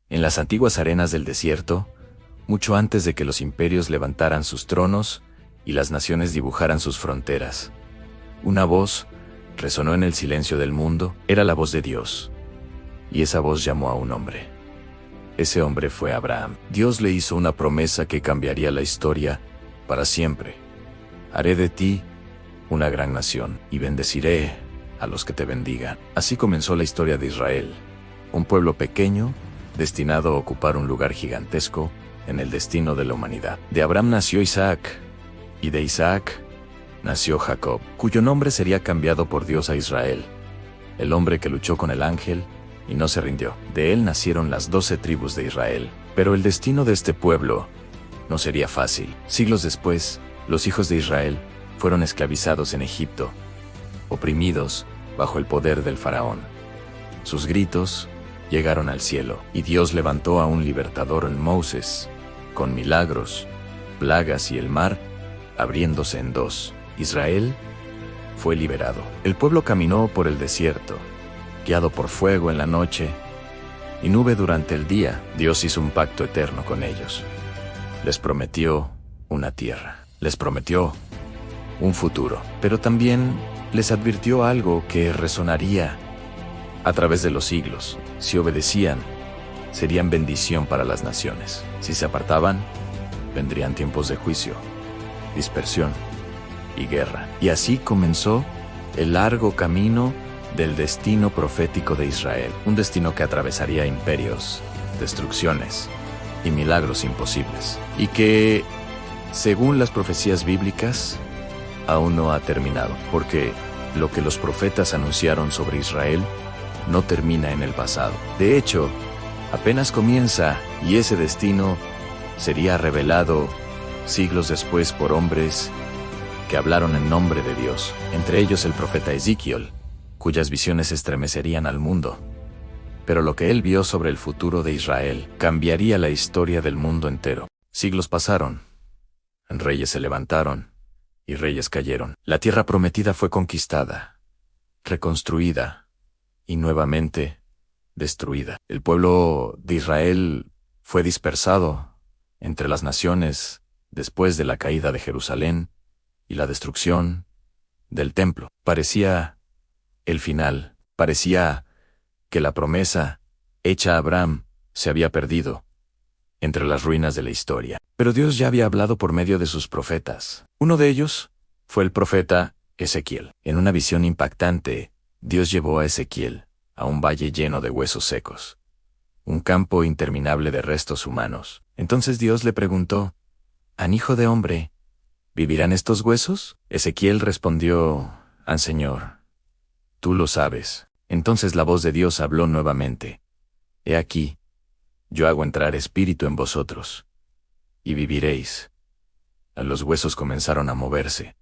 En las antiguas arenas del desierto, mucho antes de que los imperios levantaran sus tronos y las naciones dibujaran sus fronteras, una voz resonó en el silencio del mundo. Era la voz de Dios, y esa voz llamó a un hombre. Ese hombre fue Abraham. Dios le hizo una promesa que cambiaría la historia para siempre. Haré de ti una gran nación, y bendeciré a los que te bendigan. Así comenzó la historia de Israel, un pueblo pequeño, destinado a ocupar un lugar gigantesco en el destino de la humanidad. De Abraham nació Isaac, y de Isaac nació Jacob, cuyo nombre sería cambiado por Dios a Israel, el hombre que luchó con el ángel y no se rindió. De él nacieron las 12 tribus de Israel. Pero el destino de este pueblo no sería fácil. Siglos después, los hijos de Israel fueron esclavizados en Egipto, oprimidos bajo el poder del faraón. Sus gritos llegaron al cielo, y Dios levantó a un libertador en Moisés, con milagros, plagas y el mar abriéndose en dos. Israel fue liberado. El pueblo caminó por el desierto, guiado por fuego en la noche y nube durante el día. Dios hizo un pacto eterno con ellos. Les prometió una tierra, les prometió un futuro, pero también les advirtió algo que resonaría a través de los siglos. Si obedecían, serían bendición para las naciones. Si se apartaban, vendrían tiempos de juicio, dispersión y guerra. Y así comenzó el largo camino del destino profético de Israel, un destino que atravesaría imperios, destrucciones y milagros imposibles, y que, según las profecías bíblicas, aún no ha terminado, porque lo que los profetas anunciaron sobre Israel no termina en el pasado. De hecho, apenas comienza, y ese destino sería revelado siglos después por hombres que hablaron en nombre de Dios, entre ellos el profeta Ezequiel, cuyas visiones estremecerían al mundo. Pero lo que él vio sobre el futuro de Israel cambiaría la historia del mundo entero. Siglos pasaron, reyes se levantaron y reyes cayeron. La tierra prometida fue conquistada, reconstruida y nuevamente destruida. El pueblo de Israel fue dispersado entre las naciones después de la caída de Jerusalén y la destrucción del templo. Parecía el final, parecía que la promesa hecha a Abraham se había perdido entre las ruinas de la historia. Pero Dios ya había hablado por medio de sus profetas. Uno de ellos fue el profeta Ezequiel. En una visión impactante, Dios llevó a Ezequiel a un valle lleno de huesos secos, un campo interminable de restos humanos. Entonces Dios le preguntó: «Hijo de hombre, ¿vivirán estos huesos?». Ezequiel respondió: «Ah, Señor, tú lo sabes». Entonces la voz de Dios habló nuevamente: «He aquí, yo hago entrar espíritu en vosotros, y viviréis». Los huesos comenzaron a moverse.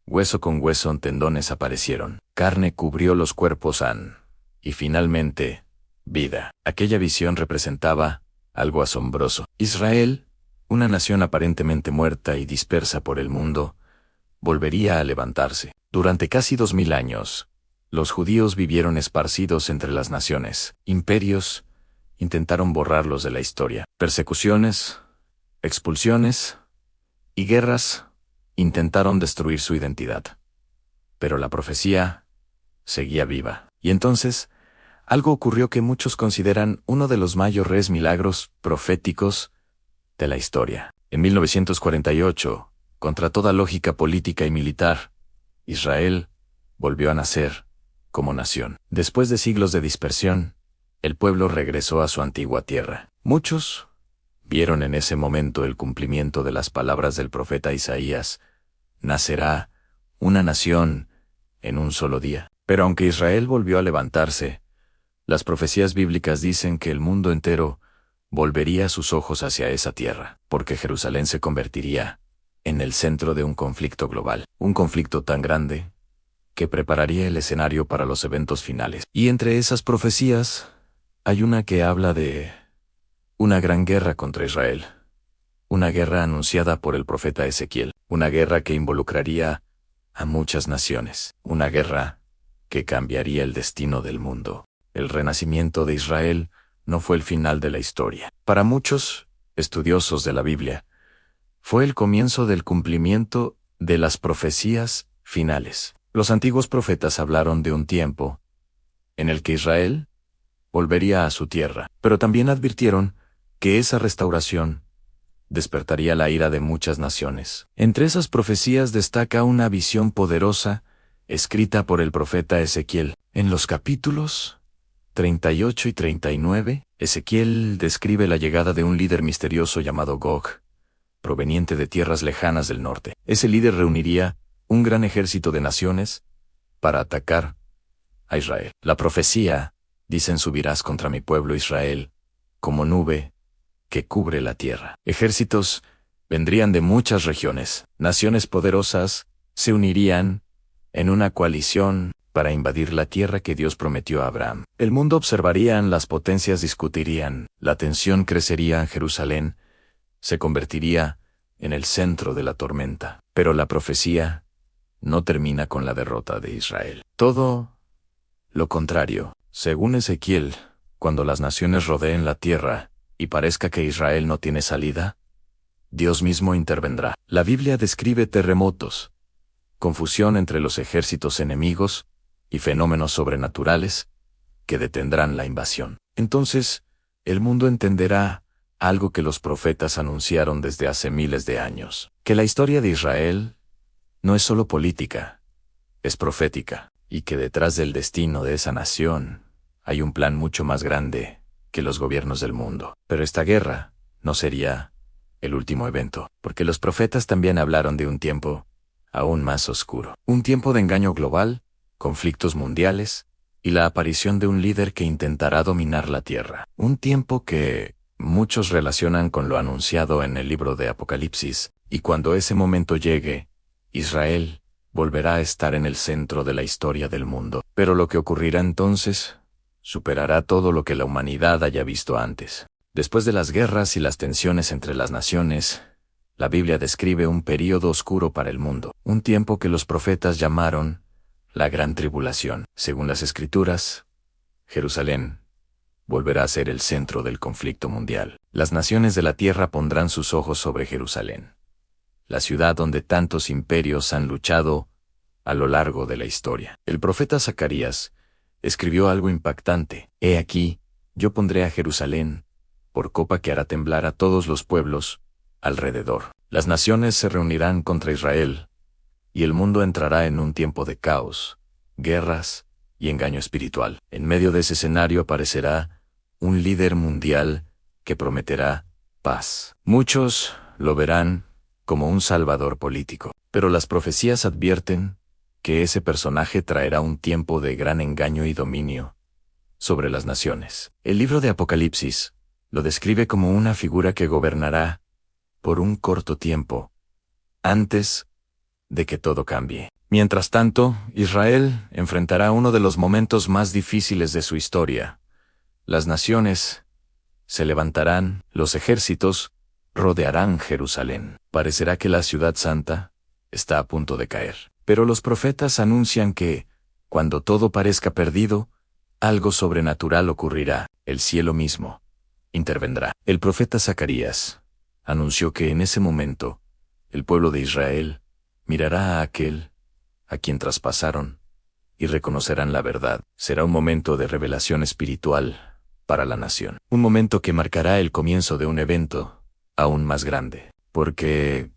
Hueso con hueso, tendones aparecieron. Carne cubrió los cuerpos y finalmente, vida. Aquella visión representaba algo asombroso. Israel, una nación aparentemente muerta y dispersa por el mundo, volvería a levantarse. Durante casi 2000 años, los judíos vivieron esparcidos entre las naciones. Imperios intentaron borrarlos de la historia. Persecuciones, expulsiones y guerras intentaron destruir su identidad. Pero la profecía seguía viva. Y entonces, algo ocurrió que muchos consideran uno de los mayores milagros proféticos de la historia. En 1948, contra toda lógica política y militar, Israel volvió a nacer como nación. Después de siglos de dispersión, el pueblo regresó a su antigua tierra. Muchos vieron en ese momento el cumplimiento de las palabras del profeta Isaías: «Nacerá una nación en un solo día». Pero aunque Israel volvió a levantarse, las profecías bíblicas dicen que el mundo entero volvería sus ojos hacia esa tierra, porque Jerusalén se convertiría en el centro de un conflicto global, un conflicto tan grande que prepararía el escenario para los eventos finales. Y entre esas profecías hay una que habla de una gran guerra contra Israel, una guerra anunciada por el profeta Ezequiel, una guerra que involucraría a muchas naciones, una guerra que cambiaría el destino del mundo. El renacimiento de Israel no fue el final de la historia. Para muchos estudiosos de la Biblia, fue el comienzo del cumplimiento de las profecías finales. Los antiguos profetas hablaron de un tiempo en el que Israel volvería a su tierra, pero también advirtieron que esa restauración despertaría la ira de muchas naciones. Entre esas profecías destaca una visión poderosa escrita por el profeta Ezequiel. En los capítulos 38 y 39, Ezequiel describe la llegada de un líder misterioso llamado Gog, proveniente de tierras lejanas del norte. Ese líder reuniría un gran ejército de naciones para atacar a Israel. La profecía, dicen, subirás contra mi pueblo Israel, como nube que cubre la tierra. Ejércitos vendrían de muchas regiones. Naciones poderosas se unirían en una coalición para invadir la tierra que Dios prometió a Abraham. El mundo observaría, las potencias discutirían, la tensión crecería en Jerusalén, se convertiría en el centro de la tormenta. Pero la profecía no termina con la derrota de Israel. Todo lo contrario. Según Ezequiel, cuando las naciones rodeen la tierra y parezca que Israel no tiene salida, Dios mismo intervendrá. La Biblia describe terremotos, confusión entre los ejércitos enemigos y fenómenos sobrenaturales que detendrán la invasión. Entonces, el mundo entenderá algo que los profetas anunciaron desde hace miles de años, que la historia de Israel no es solo política, es profética, y que detrás del destino de esa nación hay un plan mucho más grande que los gobiernos del mundo. Pero esta guerra no sería el último evento, porque los profetas también hablaron de un tiempo aún más oscuro, un tiempo de engaño global, conflictos mundiales y la aparición de un líder que intentará dominar la tierra. Un tiempo que muchos relacionan con lo anunciado en el libro de Apocalipsis, y cuando ese momento llegue, Israel volverá a estar en el centro de la historia del mundo. Pero lo que ocurrirá entonces superará todo lo que la humanidad haya visto antes. Después de las guerras y las tensiones entre las naciones, la Biblia describe un período oscuro para el mundo, un tiempo que los profetas llamaron la Gran Tribulación. Según las Escrituras, Jerusalén volverá a ser el centro del conflicto mundial. Las naciones de la tierra pondrán sus ojos sobre Jerusalén, la ciudad donde tantos imperios han luchado a lo largo de la historia. El profeta Zacarías escribió algo impactante. He aquí, yo pondré a Jerusalén por copa que hará temblar a todos los pueblos alrededor. Las naciones se reunirán contra Israel, y el mundo entrará en un tiempo de caos, guerras y engaño espiritual. En medio de ese escenario aparecerá un líder mundial que prometerá paz. Muchos lo verán como un salvador político, pero las profecías advierten que ese personaje traerá un tiempo de gran engaño y dominio sobre las naciones. El libro de Apocalipsis lo describe como una figura que gobernará por un corto tiempo, antes de que todo cambie. Mientras tanto, Israel enfrentará uno de los momentos más difíciles de su historia. Las naciones se levantarán, los ejércitos rodearán Jerusalén. Parecerá que la ciudad santa está a punto de caer. Pero los profetas anuncian que, cuando todo parezca perdido, algo sobrenatural ocurrirá. El cielo mismo intervendrá. El profeta Zacarías anunció que en ese momento, el pueblo de Israel mirará a aquel a quien traspasaron y reconocerán la verdad. Será un momento de revelación espiritual para la nación. Un momento que marcará el comienzo de un evento aún más grande. Porque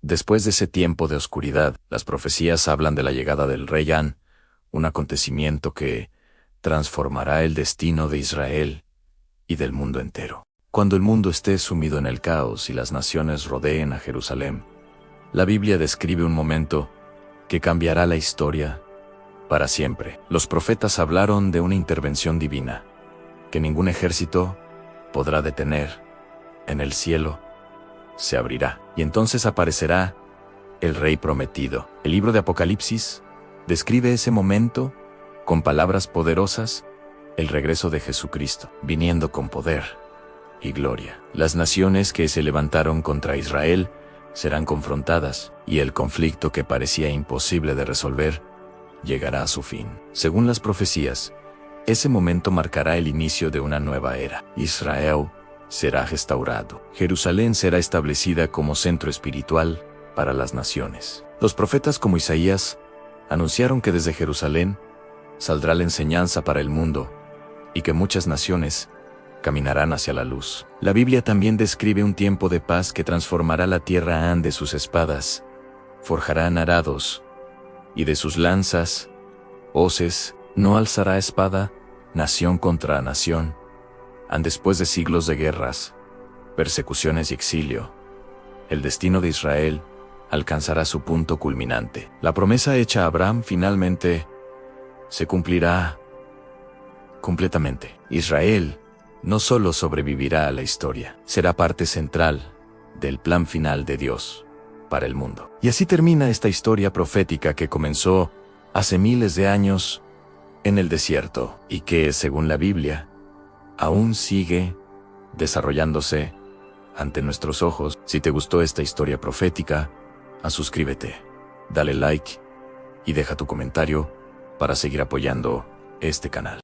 después de ese tiempo de oscuridad, las profecías hablan de la llegada del Rey An, un acontecimiento que transformará el destino de Israel y del mundo entero. Cuando el mundo esté sumido en el caos y las naciones rodeen a Jerusalén, la Biblia describe un momento que cambiará la historia para siempre. Los profetas hablaron de una intervención divina, que ningún ejército podrá detener. En el cielo se abrirá, y entonces aparecerá el Rey prometido. El libro de Apocalipsis describe ese momento con palabras poderosas, el regreso de Jesucristo, viniendo con poder y gloria. Las naciones que se levantaron contra Israel serán confrontadas, y el conflicto que parecía imposible de resolver llegará a su fin. Según las profecías, Ese momento marcará el inicio de una nueva era. Israel será restaurado. Jerusalén será establecida como centro espiritual para las naciones. Los profetas como Isaías anunciaron que desde Jerusalén saldrá la enseñanza para el mundo y que muchas naciones caminarán hacia la luz. La Biblia también describe un tiempo de paz que transformará la tierra. Han de sus espadas forjarán arados, y de sus lanzas hoces. No alzará espada nación contra nación. Después de siglos de guerras, persecuciones y exilio, el destino de Israel alcanzará su punto culminante. La promesa hecha a Abraham finalmente se cumplirá completamente. Israel no solo sobrevivirá a la historia, será parte central del plan final de Dios para el mundo. Y así termina esta historia profética que comenzó hace miles de años en el desierto y que, según la Biblia, aún sigue desarrollándose ante nuestros ojos. Si te gustó esta historia profética, suscríbete, dale like y deja tu comentario para seguir apoyando este canal.